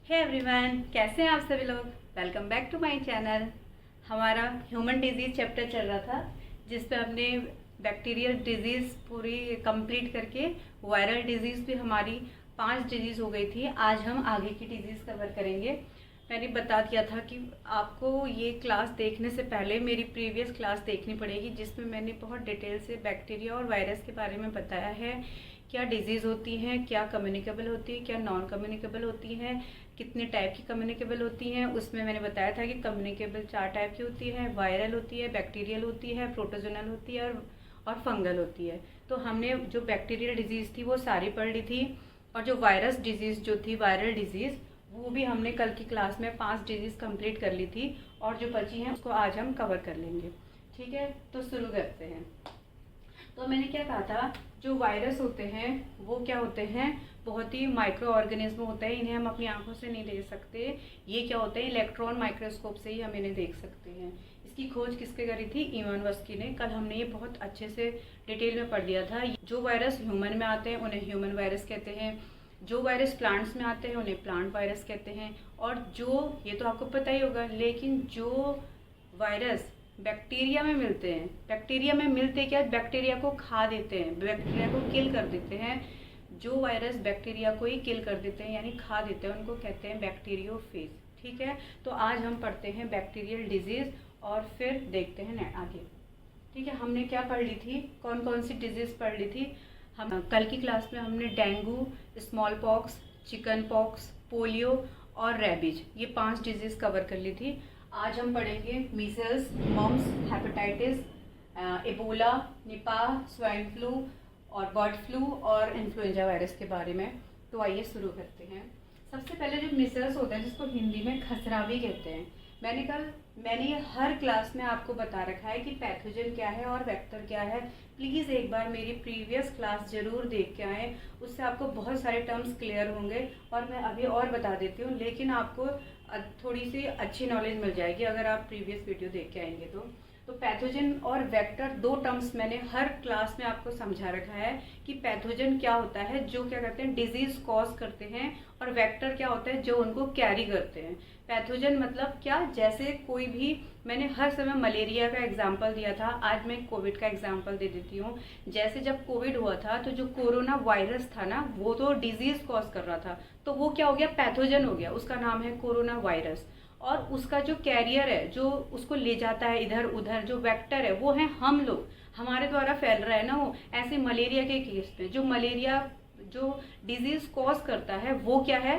Hey everyone, कैसे हैं आप सभी लोग। Welcome back to my channel. हमारा ह्यूमन डिजीज़ चैप्टर चल रहा था जिस पे हमने बैक्टीरियल डिजीज़ पूरी कंप्लीट करके वायरल डिजीज़ भी हमारी 5 डिजीज़ हो गई थी। आज हम आगे की डिजीज़ कवर करेंगे। मैंने बता दिया था कि आपको ये क्लास देखने से पहले मेरी प्रीवियस क्लास देखनी पड़ेगी जिसमें मैंने बहुत डिटेल से बैक्टीरिया और वायरस के बारे में बताया है। क्या डिजीज़ होती हैं, क्या कम्युनिकेबल होती है, क्या नॉन कम्युनिकेबल होती हैं, कितने टाइप की कम्युनिकेबल होती हैं। उसमें मैंने बताया था कि कम्युनिकेबल 4 टाइप की होती है, वायरल होती है, बैक्टीरियल होती है, प्रोटोजोनल होती है और फंगल होती है। तो हमने जो बैक्टीरियल डिजीज़ थी वो सारी पढ़ ली थी और जो वायरस डिजीज़ जो थी वायरल डिजीज़ वो भी हमने कल की क्लास में 5 डिजीज़ कंप्लीट कर ली थी और जो बची हैं उसको आज हम कवर कर लेंगे। ठीक है, तो शुरू करते हैं। तो मैंने क्या कहा था, जो वायरस होते हैं वो क्या होते हैं, बहुत ही माइक्रो ऑर्गेनिज्म होते हैं। इन्हें हम अपनी आंखों से नहीं देख सकते। ये क्या होते हैं, इलेक्ट्रॉन माइक्रोस्कोप से ही हम इन्हें देख सकते हैं। इसकी खोज किसके करी थी, इवानोव्स्की ने। कल हमने ये बहुत अच्छे से डिटेल में पढ़ लिया था। जो वायरस ह्यूमन में आते हैं उन्हें ह्यूमन वायरस कहते हैं, जो वायरस प्लांट्स में आते हैं उन्हें प्लांट वायरस कहते हैं, और जो, ये तो आपको पता ही होगा, लेकिन जो वायरस बैक्टीरिया में मिलते हैं, बैक्टीरिया में मिलते क्या, बैक्टीरिया को खा देते हैं, बैक्टीरिया को किल कर देते हैं। जो वायरस बैक्टीरिया को ही किल कर देते हैं यानी खा देते हैं उनको कहते हैं बैक्टीरियोफेज। ठीक है, तो आज हम पढ़ते हैं बैक्टीरियल डिजीज़ और फिर देखते हैं आगे। ठीक है, हमने क्या पढ़ ली थी, कौन कौन सी डिजीज़ पढ़ ली थी। हम कल की क्लास में हमने dengue, small pox, chicken pox, polio और रेबीज, ये 5 डिजीज़ कवर कर ली थी। आज हम पढ़ेंगे measles, mumps, hepatitis, Ebola, Nipah, swine flu और बर्ड फ्लू और इन्फ्लुएंजा वायरस के बारे में। तो आइए शुरू करते हैं। सबसे पहले जो मीजल्स होता है जिसको हिंदी में खसरा भी कहते हैं, मैंने ये हर क्लास में आपको बता रखा है कि पैथोजन क्या है और वेक्टर क्या है। प्लीज़ एक बार मेरी प्रीवियस क्लास ज़रूर देख के आएँ, उससे आपको बहुत सारे टर्म्स क्लियर होंगे। और मैं अभी और बता देती हूँ, लेकिन आपको थोड़ी सी अच्छी नॉलेज मिल जाएगी अगर आप प्रीवियस वीडियो देख के आएंगे तो पैथोजन और वेक्टर 2 टर्म्स मैंने हर क्लास में आपको समझा रखा है कि पैथोजन क्या होता है, जो क्या करते हैं, डिजीज कॉज करते हैं, और वेक्टर क्या होता है, जो उनको कैरी करते हैं। पैथोजन मतलब क्या, जैसे कोई भी, मैंने हर समय मलेरिया का एग्जाम्पल दिया था, आज मैं कोविड का एग्जाम्पल दे देती हूँ। जैसे जब कोविड हुआ था तो जो कोरोना वायरस था ना, वो तो डिजीज कॉज कर रहा था, तो वो क्या हो गया, पैथोजन हो गया, उसका नाम है कोरोना वायरस। और उसका जो कैरियर है, जो उसको ले जाता है इधर उधर, जो वेक्टर है वो है हम लोग, हमारे द्वारा फैल रहा है ना वो। ऐसे मलेरिया के केस में जो मलेरिया जो डिजीज कॉज करता है वो क्या है,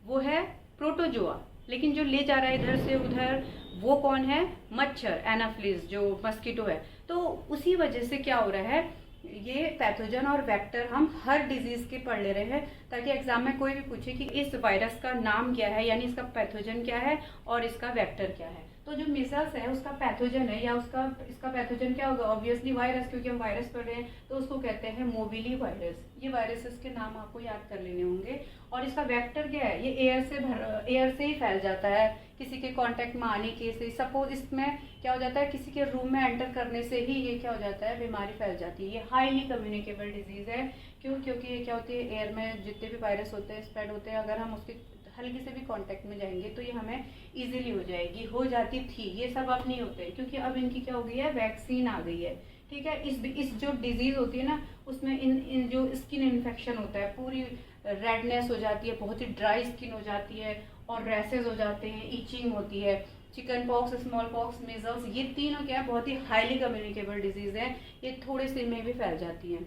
वो है प्रोटोजोआ, लेकिन जो ले जा रहा है इधर से उधर वो कौन है, मच्छर, एनाफ्लिस, जो मस्कीटो है। तो उसी वजह से क्या हो रहा है, ये पैथोजन और वेक्टर हम हर डिजीज के पढ़ ले रहे हैं, ताकि एग्जाम में कोई भी पूछे कि इस वायरस का नाम क्या है, यानी इसका पैथोजन क्या है और इसका वेक्टर क्या है। तो जो मीजल्स है उसका पैथोजन है, या इसका पैथोजन क्या होगा, ऑब्वियसली वायरस, क्योंकि हम वायरस पढ़ रहे हैं, तो उसको कहते हैं मोबिली वायरस। ये वायरसेस के नाम आपको याद कर लेने होंगे। और इसका वेक्टर क्या है, ये एयर से ही फैल जाता है, किसी के कांटेक्ट में आने के से। सपोज इसमें क्या हो जाता है, किसी के रूम में एंटर करने से ही ये क्या हो जाता है, बीमारी फैल जाती है। ये हाईली कम्युनिकेबल डिजीज है। क्यों, क्योंकि ये क्या होती है, एयर में जितने भी वायरस होते हैं स्प्रेड होते हैं, अगर हम उसके हल्के से भी कांटेक्ट में जाएंगे तो ये हमें इजीली हो जाती थी। ये सब अब नहीं होते क्योंकि अब इनकी क्या हो गई है, वैक्सीन आ गई है। ठीक है, इस जो डिजीज होती है ना, उसमें इन जो स्किन इन्फेक्शन होता है, पूरी रेडनेस हो जाती है, बहुत ही ड्राई स्किन हो जाती है और रैसेज हो जाते हैं, इचिंग होती है। Chicken pox, small pox, measles, ये तीनों क्या है, बहुत ही हाईली कम्युनिकेबल डिजीज है। ये थोड़े से में भी फैल जाती हैं।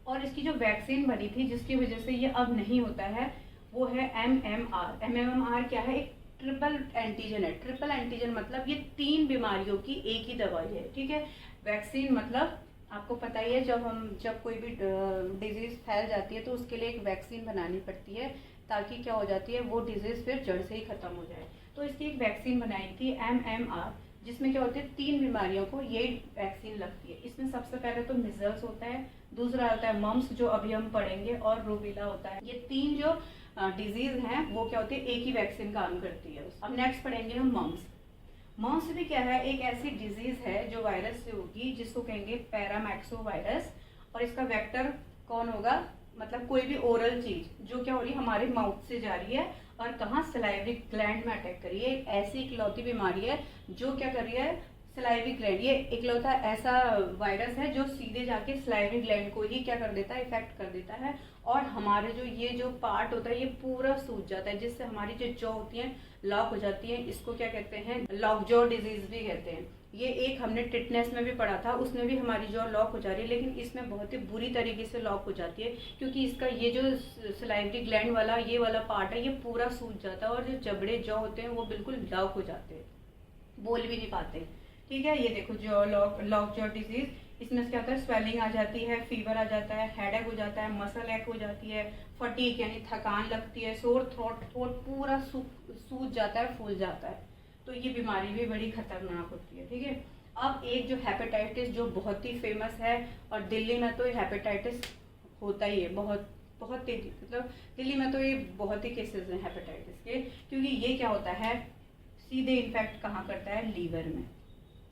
और इसकी जो वैक्सीन बनी थी जिसकी वजह से ये अब नहीं होता है, वो है MMR। MMR क्या है, एक ट्रिपल एंटीजन है। ट्रिपल एंटीजन मतलब ये 3 बीमारियों की एक ही दवाई है। ठीक है, वैक्सीन मतलब आपको पता ही है, जब कोई भी डिजीज फैल जाती है तो उसके लिए एक वैक्सीन बनानी पड़ती है, ताकि क्या हो जाती है, वो डिजीज फिर जड़ से ही खत्म हो जाए। तो इसकी एक वैक्सीन बनाई थी MMR, जिसमें क्या होती है, 3 बीमारियों को ये वैक्सीन लगती है। इसमें सबसे पहले तो मिजल्स होता है, दूसरा होता है मम्स जो अभी हम पढ़ेंगे, और रूबेला होता है। ये 3 जो डिजीज हैं वो क्या होती है, एक ही वैक्सीन काम करती है। अब नेक्स्ट पढ़ेंगे हम मम्स। मम्स भी क्या है, एक ऐसी डिजीज है जो वायरस से होगी, जिसको कहेंगे पैरामैक्सो वायरस। और इसका वेक्टर कौन होगा, मतलब कोई भी ओरल चीज जो क्या हो रही है, हमारे माउथ से जा रही है और कहाँ, सलाइवरी ग्लैंड में अटैक कर रही है। ऐसी इकलौती बीमारी है जो क्या कर रही है, सलाइवरी ग्लैंड, ये इकलौता ऐसा वायरस है जो सीधे जाके सलाइवरी ग्लैंड को ही क्या कर देता है, इफेक्ट कर देता है। और हमारे जो ये जो पार्ट होता है ये पूरा सूज जाता है, जिससे हमारी जो जॉ होती है लॉक हो जाती है। इसको क्या कहते हैं, लॉक जॉ डिजीज भी कहते हैं। ये एक हमने टिटनेस में भी पढ़ा था, उसमें भी हमारी जॉ लॉक हो जा रही है, लेकिन इसमें बहुत ही बुरी तरीके से लॉक हो जाती है, क्योंकि इसका ये जो सलाइवरी ग्लैंड वाला ये वाला पार्ट है ये पूरा सूज जाता है, और जो जबड़े जॉ होते हैं वो बिल्कुल लॉक हो जाते हैं, बोल भी नहीं पाते। ठीक है, ये देखो जॉ लॉक जॉ डिजीज, इसमें क्या होता है, स्वेलिंग आ जाती है, फीवर आ जाता है, हेडेक हो जाता है, मसल एक हो जाती है, फटीक यानी थकान लगती है, सोर थ्रोट पूरा सूज जाता है, फूल जाता है। तो ये बीमारी भी बड़ी खतरनाक होती है। ठीक है, अब एक जो हेपेटाइटिस जो बहुत ही फेमस है, और दिल्ली में तो हेपेटाइटिस होता ही है बहुत बहुत तेजी, मतलब दिल्ली में तो ये बहुत ही केसेस हैं हेपेटाइटिस के, क्योंकि ये क्या होता है, सीधे इन्फेक्ट कहाँ करता है, लीवर में।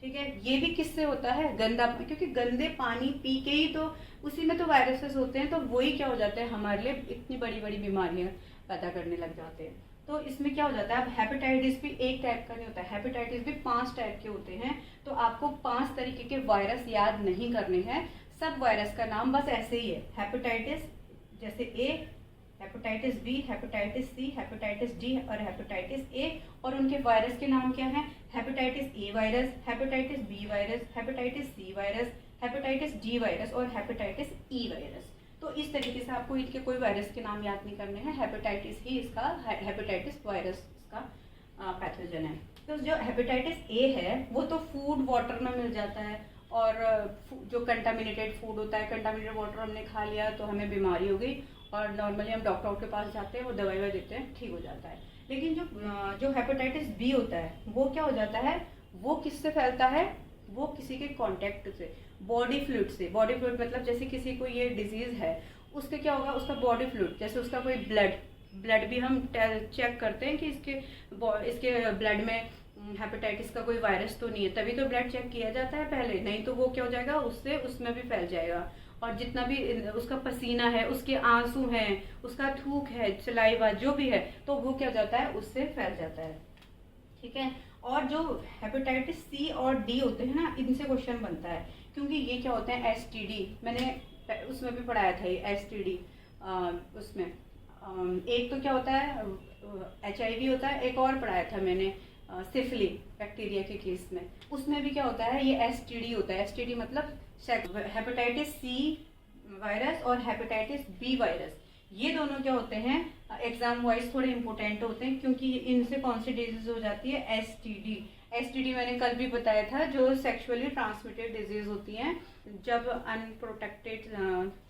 ठीक है, ये भी किससे होता है, गंदा, क्योंकि गंदे पानी पी के ही तो उसी में तो वायरसेस होते हैं, तो वही क्या हो जाता है, हमारे लिए इतनी बड़ी बड़ी बीमारियां पैदा करने लग जाते हैं। तो इसमें क्या हो जाता है, अब हेपेटाइटिस भी एक टाइप का नहीं होता है, हेपेटाइटिस भी 5 टाइप के होते हैं। तो आपको 5 तरीके के वायरस याद नहीं करने हैं, सब वायरस का नाम बस ऐसे ही है, हेपेटाइटिस जैसे A, hepatitis B, hepatitis C, hepatitis D और हेपेटाइटिस ए, और उनके वायरस के नाम क्या हैं, hepatitis A virus, hepatitis B virus, hepatitis C virus, hepatitis D virus और हेपेटाइटिस ई वायरस। तो इस तरीके से आपको इनके कोई वायरस के नाम याद नहीं करने हैं, हेपेटाइटिस ही इसका, हेपेटाइटिस वायरस इसका पैथोजन है। तो जो हेपेटाइटिस ए है वो तो फूड वाटर में मिल जाता है, और जो कंटामिनेटेड फूड होता है, कंटामिनेटेड वाटर हमने खा लिया तो हमें बीमारी हो गई, और नॉर्मली हम डॉक्टर के पास जाते हैं, वो दवाई देते हैं, ठीक हो जाता है। लेकिन जो हेपेटाइटिस बी होता है वो क्या हो जाता है, वो किससे फैलता है, वो किसी के कांटेक्ट से, बॉडी फ्लूइड से। बॉडी फ्लूइड मतलब जैसे किसी को ये डिजीज है, उसके क्या होगा, उसका बॉडी फ्लूइड, जैसे उसका कोई ब्लड भी हम चेक करते हैं कि इसके ब्लड में हेपेटाइटिस का कोई वायरस तो नहीं है, तभी तो ब्लड चेक किया जाता है पहले, नहीं तो वो क्या हो जाएगा, उससे उसमें भी फैल जाएगा। और जितना भी उसका पसीना है, उसके आंसू हैं, उसका थूक है, सलाइवा जो भी है, तो वो क्या हो जाता है, उससे फैल जाता है। ठीक है, और जो हेपेटाइटिस सी और डी होते हैं ना, इनसे क्वेश्चन बनता है, क्योंकि ये क्या होते हैं, एसटीडी, मैंने उसमें भी पढ़ाया था ये एसटीडी, उसमें एक तो क्या होता है, HIV होता है, एक और पढ़ाया था मैंने सिफिली बैक्टीरिया के केस में, उसमें भी क्या होता है, ये एसटीडी होता है। एसटीडी मतलब हेपेटाइटिस सी वायरस और हेपेटाइटिस बी वायरस, ये दोनों क्या होते हैं, एग्जाम वाइज थोड़े इंपॉर्टेंट होते हैं, क्योंकि इनसे कौन सी डिजीज हो जाती है, एसटीडी। एसटीडी मैंने कल भी बताया था, जो सेक्सुअली ट्रांसमिटेड डिजीज होती हैं, जब अनप्रोटेक्टेड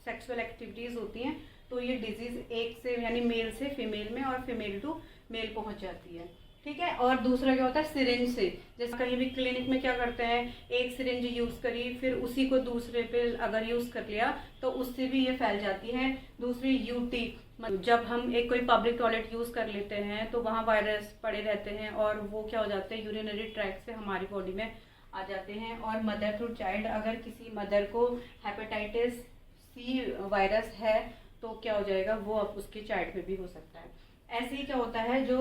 सेक्सुअल एक्टिविटीज होती हैं तो ये डिजीज एक से यानी मेल से फीमेल में और फीमेल टू मेल पहुंच जाती है। ठीक है, और दूसरा क्या होता है, सिरिंज से, जैसे कहीं भी क्लिनिक में क्या करते हैं, एक सिरिंज यूज करी, फिर उसी को दूसरे पे अगर यूज कर लिया तो उससे भी ये फैल जाती है। दूसरी यूटी, जब हम एक कोई पब्लिक टॉयलेट यूज कर लेते हैं तो वहाँ वायरस पड़े रहते हैं, और वो क्या हो जाते हैं, यूरिनरी ट्रैक्ट से हमारी बॉडी में आ जाते हैं। और मदर टू चाइल्ड, अगर किसी मदर को हेपेटाइटिस सी वायरस है तो क्या हो जाएगा, वो अब उसके चाइल्ड पे भी हो सकता है। ऐसे ही क्या होता है, जो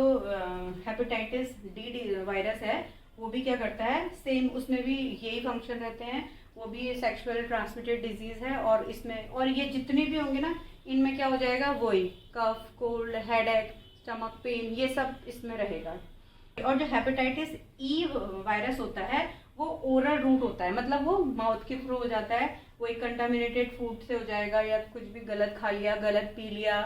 हेपेटाइटिस डी वायरस है वो भी क्या करता है, सेम उसमें भी यही फंक्शन रहते हैं, वो भी सेक्सुअल ट्रांसमिटेड डिजीज है, और इसमें और ये जितने भी होंगे ना, इनमें क्या हो जाएगा, वही कफ, कोल्ड, हेडेक, स्टमक पेन, ये सब इसमें रहेगा। और जो हेपेटाइटिस ई वायरस होता है वो ओरल रूट होता है, मतलब वो माउथ के थ्रू हो जाता है, वो एक कंटामिनेटेड फूड से हो जाएगा, या कुछ भी गलत खा लिया, गलत पी लिया,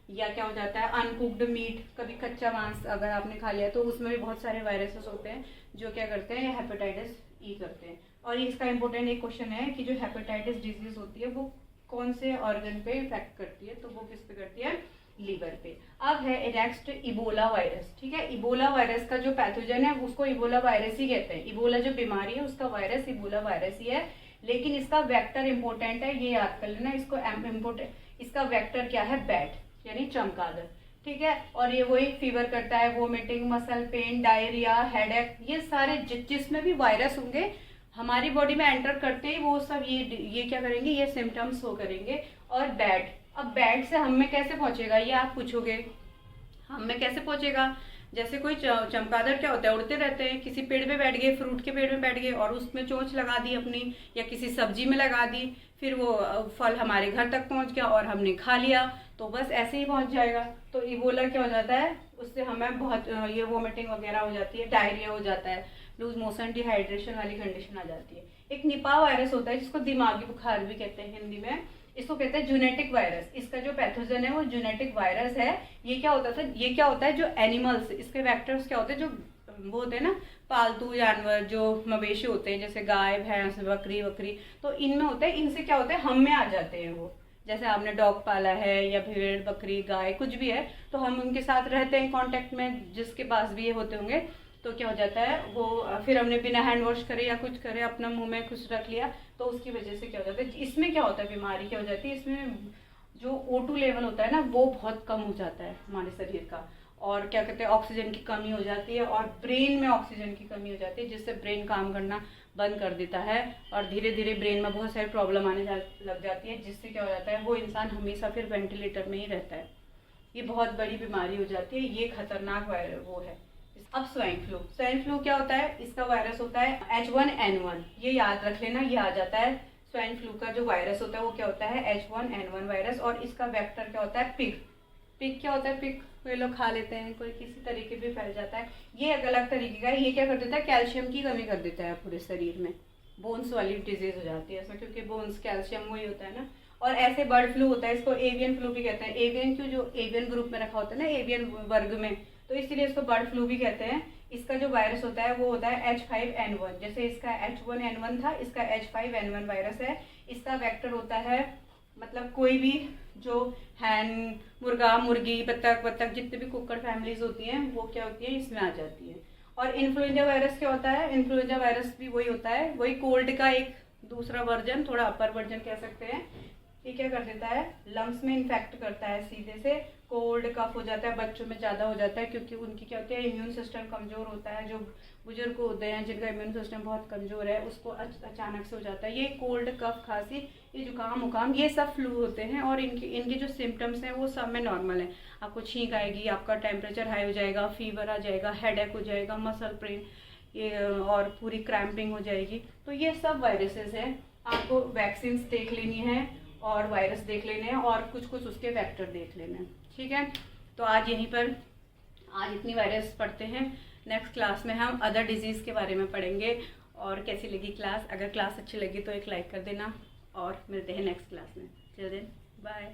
या क्या हो जाता है, अनकुक्ड मीट, कभी कच्चा मांस अगर आपने खा लिया, तो उसमें भी बहुत सारे वायरसेस होते हैं जो क्या करते हैं, हेपेटाइटिस ई करते हैं। और इसका इंपॉर्टेंट एक क्वेश्चन है कि जो हेपेटाइटिस डिजीज होती है वो कौन से ऑर्गन पे इफेक्ट करती है, तो वो किस पे करती है, लीवर पे। अब है नेक्स्ट इबोला वायरस। ठीक है, इबोला वायरस का जो पैथोजन है उसको इबोला वायरस ही कहते हैं। इबोला जो बीमारी है उसका वायरस इबोला वायरस ही है, लेकिन इसका वेक्टर इंपॉर्टेंट है, ये याद कर लेना इसको, इम्पोर्टेंट इसका वेक्टर क्या है, बैट यानी चमगादड़। ठीक है, और ये वही फीवर करता है, vomiting, muscle pain, diarrhoea, headache, ये सारे जिसमें भी वायरस होंगे हमारी बॉडी में एंटर करते ही वो सब ये क्या करेंगे, ये सिम्टम्स हो करेंगे। और बैट, अब बैट से हम में कैसे पहुंचेगा, ये आप पूछोगे, हम में कैसे पहुंचेगा? जैसे कोई चमगादड़ क्या होता है, उड़ते रहते हैं, किसी पेड़ पे बैठ गए, फ्रूट के पेड़ में बैठ गए और उसमें चोंच लगा दी अपनी, या किसी सब्जी में लगा दी, फिर वो फल हमारे घर तक पहुंच गया और हमने खा लिया, तो बस ऐसे ही पहुंच जाएगा। तो इबोला क्या हो जाता है, उससे हमें बहुत ये वोमिटिंग वगैरह हो जाती है, डायरिया हो जाता है, लूज मोशन, डिहाइड्रेशन वाली कंडीशन आ जाती है। एक निपा वायरस होता है जिसको दिमागी बुखार भी कहते हैं हिंदी में, इसको कहते हैं जूनेटिक वायरस। इसका जो पैथोजन है वो जूनेटिक वायरस है। ये क्या होता है जो एनिमल्स, इसके वेक्टर्स क्या होते हैं, जो वो होते हैं ना पालतू जानवर, जो मवेशी होते हैं, जैसे गाय, भैंस, बकरी, तो इनमें होता है, इनसे क्या होता है, हम में आ जाते हैं वो। जैसे आपने डॉग पाला है या भेड़, बकरी, गाय कुछ भी है, तो हम उनके साथ रहते हैं कांटेक्ट में, जिसके पास भी ये होते होंगे, तो क्या हो जाता है वो, फिर हमने बिना हैंड वॉश करे या कुछ करे अपना मुंह में कुछ रख लिया, तो उसकी वजह से क्या हो जाता है, इसमें क्या होता है, बीमारी क्या हो जाती है, इसमें जो O2 लेवल होता है ना वो बहुत कम हो जाता है हमारे शरीर का, और क्या कहते हैं ऑक्सीजन की कमी हो जाती है, और ब्रेन में ऑक्सीजन की कमी हो जाती है, जिससे ब्रेन काम करना बंद कर देता है और धीरे धीरे ब्रेन में बहुत सारी प्रॉब्लम आने लग जाती है, जिससे क्या हो जाता है वो इंसान हमेशा फिर वेंटिलेटर में ही रहता है। ये बहुत बड़ी बीमारी हो जाती है, ये खतरनाक वायरस वो है। अब स्वाइन फ्लू क्या होता है, इसका वायरस होता है H1N1, ये याद रख लेना, ये आ जाता है। स्वाइन फ्लू का जो वायरस होता है वो क्या होता है H1N1 वायरस, और इसका वेक्टर क्या होता है पिग क्या होता है, पिग कोई लोग खा लेते हैं, कोई किसी तरीके भी फैल जाता है, ये अलग तरीके का है। ये क्या कर देता है, कैल्शियम की कमी कर देता है पूरे शरीर में, बोन्स वाली डिजीज हो जाती है इसमें, क्योंकि बोन्स कैल्शियम वही होता है ना। और ऐसे बर्ड फ्लू होता है, इसको एवियन फ्लू भी कहते हैं, एवियन क्यों, जो एवियन ग्रुप में रखा होता है ना, एवियन वर्ग में, तो इसीलिए इसको बर्ड फ्लू भी कहते हैं। इसका जो वायरस होता है वो होता है H5N1, जैसे इसका H1N1 था, इसका H5N1 वायरस है। इसका वेक्टर होता है, मतलब कोई भी जो हैन, मुर्गा, मुर्गी, बत्तख जितने भी कुक्कड़ फैमिलीज होती हैं वो क्या होती है, इसमें आ जाती है। और इन्फ्लुएंजा वायरस क्या होता है, इन्फ्लुएंजा वायरस भी वही होता है, वही कोल्ड का एक दूसरा वर्जन, थोड़ा अपर वर्जन कह सकते हैं। ये क्या कर देता है, लंग्स में इन्फेक्ट करता है, सीधे से कोल्ड कफ हो जाता है, बच्चों में ज़्यादा हो जाता है, क्योंकि उनकी क्या होती है, इम्यून सिस्टम कमज़ोर होता है। जो बुजुर्ग होते हैं जिनका इम्यून सिस्टम बहुत कमज़ोर है, उसको अचानक से हो जाता है। ये कोल्ड कफ, खांसी, ये जुकाम उकाम, ये सब फ्लू होते हैं, और इनके जो सिम्टम्स हैं वो सब में नॉर्मल है। आपको छींक आएगी, आपका टेम्परेचर हाई हो जाएगा, फीवर आ जाएगा, हेडेक हो जाएगा, मसल पेन, ये और पूरी क्रैम्पिंग हो जाएगी। तो ये सब वायरसेस हैं। आपको वैक्सीन देख लेनी है और वायरस देख लेने हैं और कुछ कुछ उसके वेक्टर देख लेने हैं, ठीक है। तो आज यहीं पर आज इतनी वायरस पढ़ते हैं। नेक्स्ट क्लास में हम अदर डिजीज़ के बारे में पढ़ेंगे। और कैसी लगी क्लास? अगर क्लास अच्छी लगी तो एक लाइक कर देना, और मिलते हैं नेक्स्ट क्लास में। Till then bye.